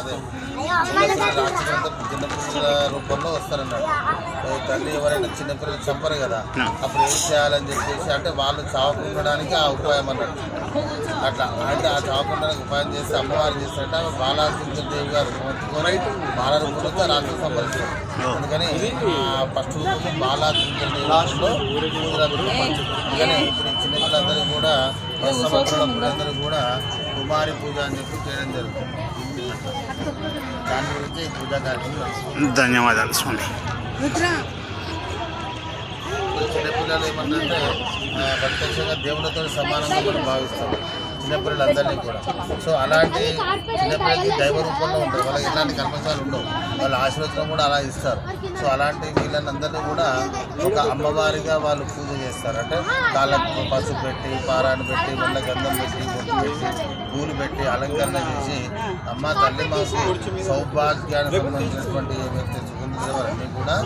అదే చిన్నపిల్లల రూపంలో వస్తారన్నాడు. తల్లి ఎవరైనా చిన్నపిల్లలు చంపరు కదా, అప్పుడు ఏం చేయాలని చెప్పేసి అంటే వాళ్ళు చావకుండడానికి ఆ ఉపాయం అన్నాడు. అట్లా అంటే ఆ చావకుండానికి ఉపాయం చేస్తే అమ్మవారు చేస్తారంటే ఆమె బాలాదేవి గారు బాల రూపంలో రాత్రి సంపాదించారు. అందుకని ఫస్ట్ బాలాదేవిలో అందుకని ఇప్పుడు చిన్నపిల్లలందరూ కూడా సంవత్సరాలందరూ కూడా కుమారి పూజ అని చెప్పి చేయడం జరుగుతుంది. దాని గురించి పూజా కార్యక్రమం. ధన్యవాదాలు స్వామి. చిన్నపిల్లలు ఏమంటే ప్రత్యక్షంగా దేవులతో సమానంగా మనం భావిస్తాం చిన్నపిల్లలందరినీ కూడా. సో అలాంటి చిన్నపిల్లలకి దైవ రూపంలో ఉంటారు, వాళ్ళకి ఎలాంటి కర్మశాలు ఉండవు, వాళ్ళ ఆశీర్వచనం కూడా అలా ఇస్తారు. సో అలాంటి వీళ్ళందరినీ కూడా ఒక అమ్మవారిగా వాళ్ళు పూజ చేస్తారు. అంటే కాళ్ళకు పసుపు పెట్టి, పారాన్ని పెట్టి, వాళ్ళ గంధం పెట్టి, బొట్టు పెట్టి, పూలు పెట్టి అలంకరణ చేసి అమ్మ తల్లి మాకు సౌభాగ్యానికి సంబంధించినటువంటి ఏవైతే సుగంధవన్నీ కూడా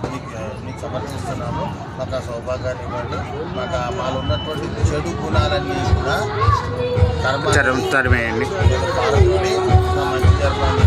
మీకు సమర్పిస్తున్నాము. మాకు ఆ సౌభాగ్యాన్ని ఇవ్వండి. మాకు మాలో ఉన్నటువంటి చెడు గుణాలన్నీ కూడా కర్మ తరిమేయండి. మంచి జరపాలని